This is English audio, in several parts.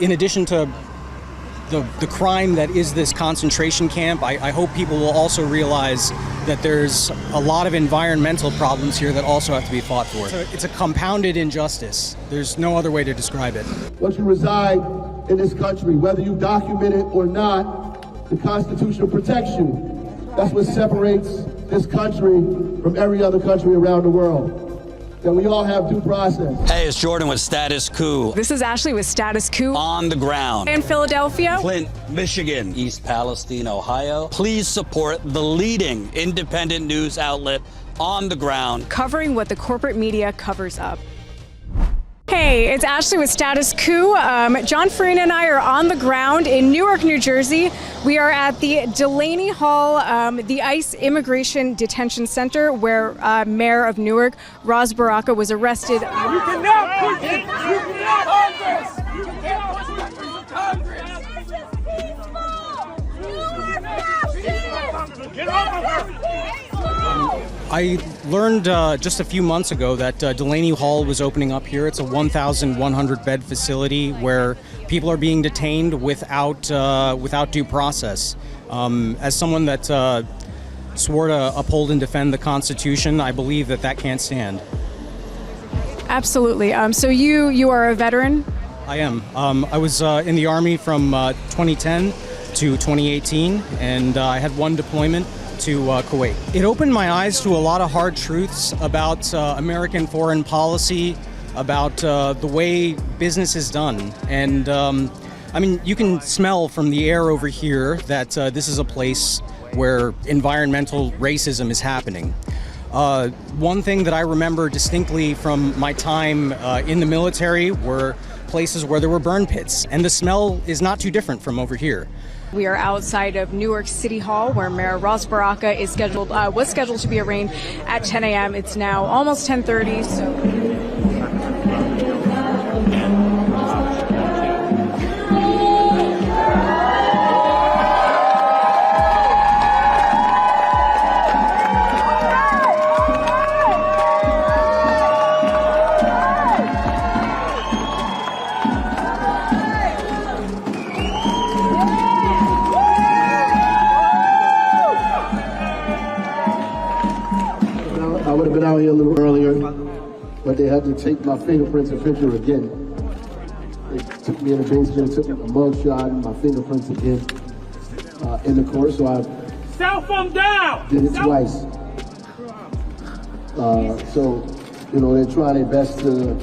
in addition to the crime that is this concentration camp, I hope people will also realize that there's a lot of environmental problems here that also have to be fought for. It's a compounded injustice. There's no other way to describe it. Once you reside in this country, whether you document it or not, the Constitution protects you. That's what separates this country from every other country around the world. That we all have due process. Hey, it's Jordan with Status Coup. This is Ashley with Status Coup. On the ground. In Philadelphia. Flint, Michigan. East Palestine, Ohio. Please support the leading independent news outlet on the ground. Covering what the corporate media covers up. Hey, it's Ashley with Status Coup. John Farina and I are on the ground in Newark, New Jersey. We are at the Delaney Hall, the ICE Immigration Detention Center, where Mayor of Newark, Ras Baraka, was arrested. You cannot push it! You cannot hold this! You cannot push members of Congress! Get off of her! I learned just a few months ago that Delaney Hall was opening up here. It's a 1,100 bed facility where people are being detained without due process. As someone that swore to uphold and defend the Constitution, I believe that can't stand. Absolutely. So you are a veteran? I am. I was in the Army from 2010 to 2018, and I had one deployment to Kuwait. It opened my eyes to a lot of hard truths about American foreign policy, about the way business is done. And I mean, you can smell from the air over here that this is a place where environmental racism is happening. One thing that I remember distinctly from my time in the military were places where there were burn pits, and the smell is not too different from over here. We are outside of Newark City Hall, where Mayor Ras Baraka was scheduled to be arraigned at 10 a.m. It's now almost 10:30. So. I would have been out here a little earlier, but they had to take my fingerprints and picture again. They took me in the basement, took a mug shot and my fingerprints again in the court, so I cell phone down! Did it twice. So, you know, they're trying their best to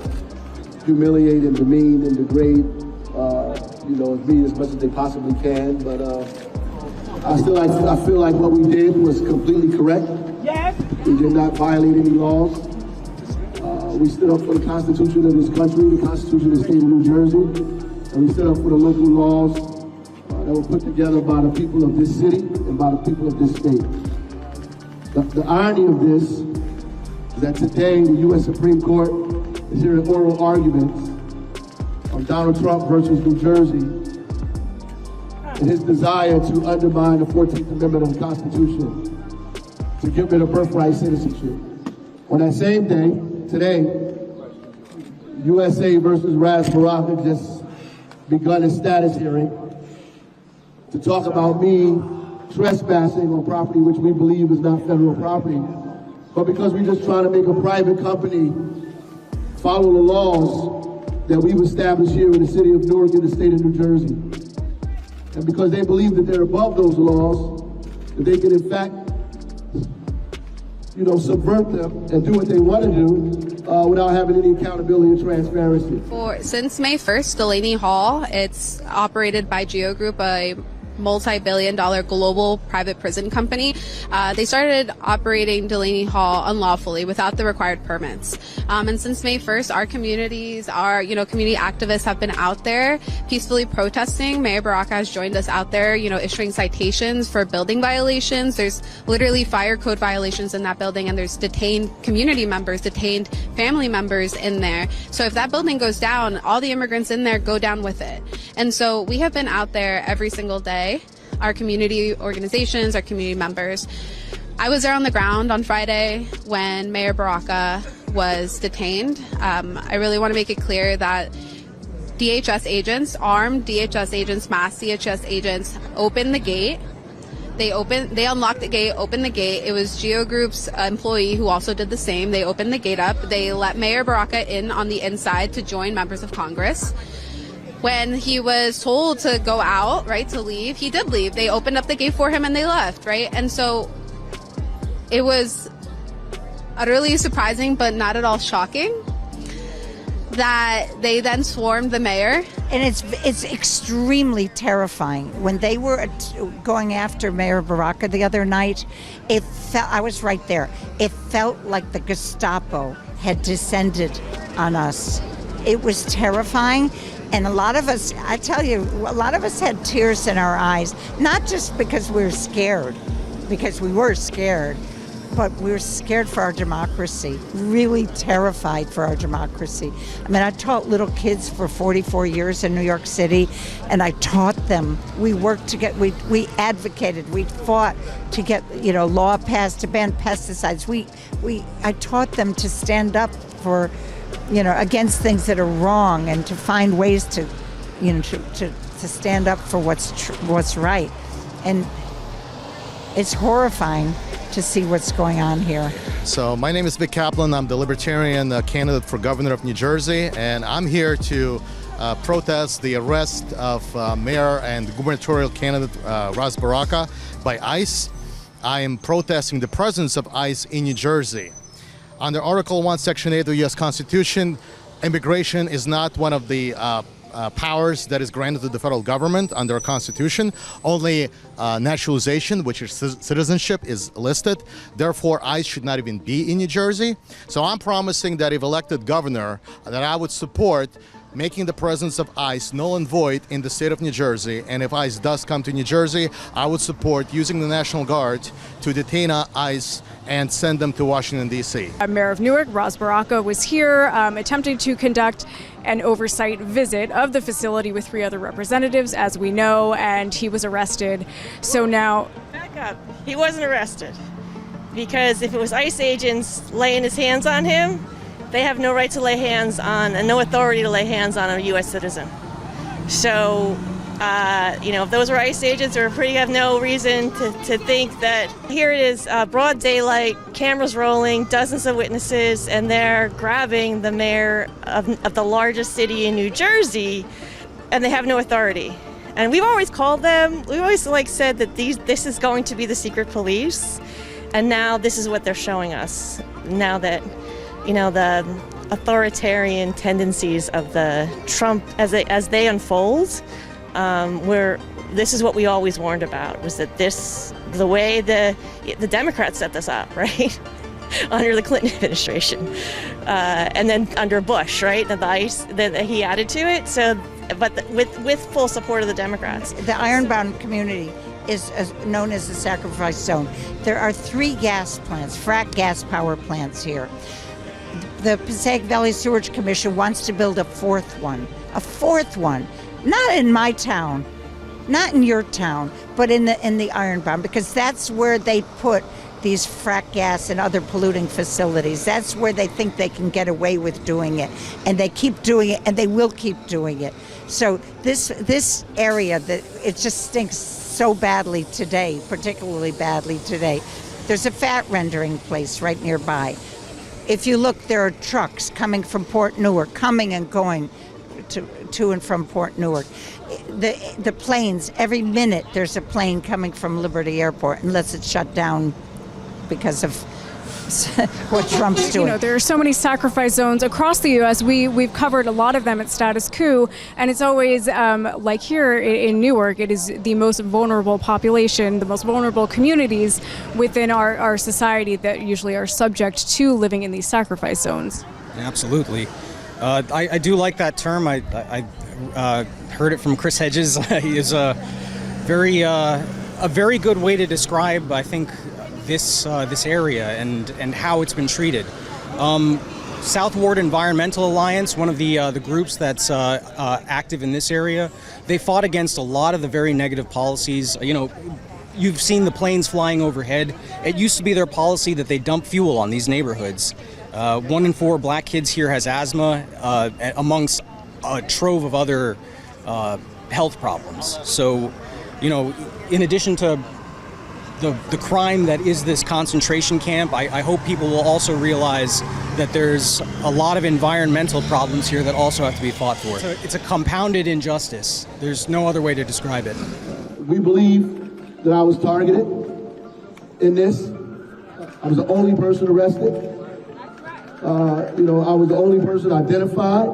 humiliate and demean and degrade, you know, me as much as they possibly can, but I feel like what we did was completely correct. Yes. We did not violate any laws. We stood up for the Constitution of this country, the Constitution of the state of New Jersey, and we stood up for the local laws that were put together by the people of this city and by the people of this state. The irony of this is that today the U.S. Supreme Court is hearing oral arguments on Donald Trump versus New Jersey and his desire to undermine the 14th Amendment of the Constitution to get rid of birthright citizenship. On that same day, today, USA versus Ras Baraka just begun a status hearing to talk about me trespassing on property which we believe is not federal property, but because we're just trying to make a private company follow the laws that we've established here in the city of Newark in the state of New Jersey. And because they believe that they're above those laws, that they can in fact, you know, subvert them and do what they want to do without having any accountability and transparency. Since May 1st, Delaney Hall, it's operated by Geo Group, a multi-billion-dollar global private prison company. They started operating Delaney Hall unlawfully without the required permits. And since May 1st, our communities, community activists have been out there peacefully protesting. Mayor Baraka has joined us out there, issuing citations for building violations. There's literally fire code violations in that building, and there's detained community members, detained family members in there. So if that building goes down, all the immigrants in there go down with it. And so we have been out there every single day. Our community organizations, our community members. I was there on the ground on Friday when Mayor Baraka was detained. I really want to make it clear that DHS agents, armed DHS agents, masked DHS agents, opened the gate. They unlocked the gate, opened the gate. It was Geo Group's employee who also did the same. They opened the gate up. They let Mayor Baraka in on the inside to join members of Congress. When he was told to go out, right, to leave, he did leave. They opened up the gate for him and they left, right? And so it was utterly surprising, but not at all shocking, that they then swarmed the mayor. And it's extremely terrifying. When they were going after Mayor Baraka the other night, I was right there. It felt like the Gestapo had descended on us. It was terrifying. And a lot of us, I tell you, a lot of us had tears in our eyes, not just because we were scared, because we were scared, but we were scared for our democracy, really terrified for our democracy. I mean, I taught little kids for 44 years in New York City, and I taught them. We worked to get, we advocated, we fought to get, law passed to ban pesticides. I taught them to stand up for, against things that are wrong, and to find ways to, to stand up for what's right. And it's horrifying to see what's going on here. So my name is Vic Kaplan. I'm the Libertarian candidate for governor of New Jersey, and I'm here to protest the arrest of mayor and gubernatorial candidate Ras Baraka by ICE. I am protesting the presence of ICE in New Jersey. Under Article 1, Section 8 of the U.S. Constitution, immigration is not one of the powers that is granted to the federal government under our Constitution. Only naturalization, which is citizenship, is listed. Therefore, ICE should not even be in New Jersey. So I'm promising that if elected governor, that I would support making the presence of ICE null and void in the state of New Jersey. And if ICE does come to New Jersey, I would support using the National Guard to detain ICE and send them to Washington, D.C. Mayor of Newark, Ras Baraka, was here attempting to conduct an oversight visit of the facility with 3 other representatives, as we know, and he was arrested. So now... Back up. He wasn't arrested. Because if it was ICE agents laying his hands on him, they have no right to lay hands on, and no authority to lay hands on a U.S. citizen. So, if those were ICE agents, we have no reason to think that. Here it is, broad daylight, cameras rolling, dozens of witnesses, and they're grabbing the mayor of the largest city in New Jersey, and they have no authority. And we've always said that this is going to be the secret police, and now this is what they're showing us. Now that the authoritarian tendencies of the Trump, as they unfold, this is what we always warned about, was that the way the Democrats set this up, right? Under the Clinton administration, and then under Bush, right? And the ICE that he added to it. So, but with full support of the Democrats. The Ironbound community is known as the sacrifice zone. There are 3 gas plants, frack gas power plants here. The Passaic Valley Sewerage Commission wants to build a 4th one. A 4th one. Not in my town, not in your town, but in the Ironbound, because that's where they put these frack gas and other polluting facilities. That's where they think they can get away with doing it. And they keep doing it, and they will keep doing it. So this area, it just stinks so badly today, particularly badly today. There's a fat rendering place right nearby. If you look, there are trucks coming from Port Newark, coming and going to and from Port Newark. The planes, every minute there's a plane coming from Liberty Airport, unless it's shut down because of what Trump's doing. There are so many sacrifice zones across the U.S. We've covered a lot of them at Status Coup, and it's always, like here in Newark, it is the most vulnerable population, the most vulnerable communities within our society that usually are subject to living in these sacrifice zones. Absolutely. I do like that term. I heard it from Chris Hedges. He is a very good way to describe, I think, this area and how it's been treated. South Ward Environmental Alliance, one of the groups that's active in this area, they fought against a lot of the very negative policies. You've seen the planes flying overhead. It used to be their policy that they dump fuel on these neighborhoods. 1 in 4 black kids here has asthma, amongst a trove of other health problems. So, you know, in addition to the crime that is this concentration camp, I hope people will also realize that there's a lot of environmental problems here that also have to be fought for. It's a compounded injustice. There's no other way to describe it. We believe that I was targeted in this. I was the only person arrested. You know, I was the only person identified.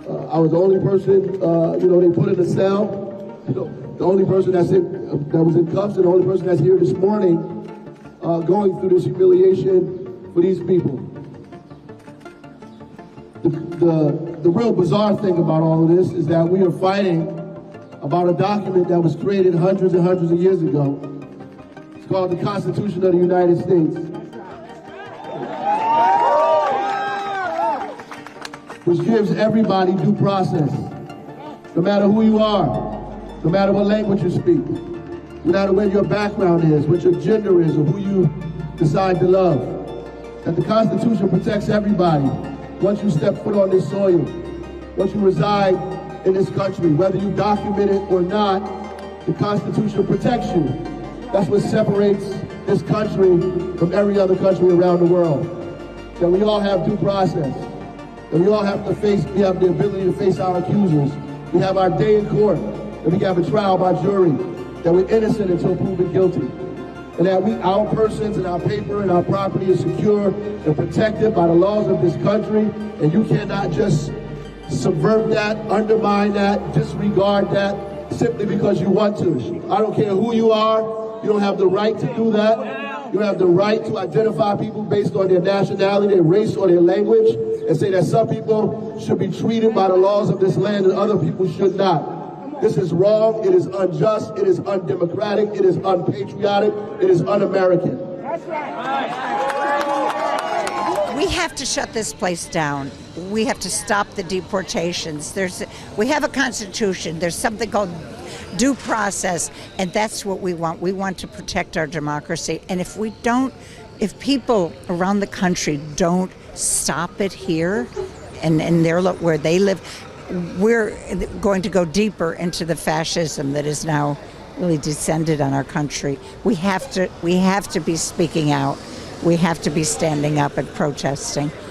I was the only person, you know, they put in a cell. You know, the only person that was in cuffs, and the only person that's here this morning going through this humiliation for these people. The real bizarre thing about all of this is that we are fighting about a document that was created hundreds and hundreds of years ago. It's called the Constitution of the United States, which gives everybody due process, no matter who you are, no matter what language you speak, no matter what your background is, what your gender is, or who you decide to love. That the Constitution protects everybody once you step foot on this soil, once you reside in this country, whether you document it or not, the Constitution protects you. That's what separates this country from every other country around the world. That we all have due process. That we all have we have the ability to face our accusers. We have our day in court. That we have a trial by jury. That we're innocent until proven guilty. And that our persons and our paper and our property is secure and protected by the laws of this country. And you cannot just subvert that, undermine that, disregard that simply because you want to. I don't care who you are. You don't have the right to do that. You have the right to identify people based on their nationality, their race, or their language, and say that some people should be treated by the laws of this land and other people should not. This is wrong, it is unjust, it is undemocratic, it is unpatriotic, it is un-American. We have to shut this place down. We have to stop the deportations. We have a constitution. There's something called due process, and that's what we want. We want to protect our democracy. And if people around the country don't stop it here and where they live, we're going to go deeper into the fascism that is now really descended on our country. We have to be speaking out. We have to be standing up and protesting.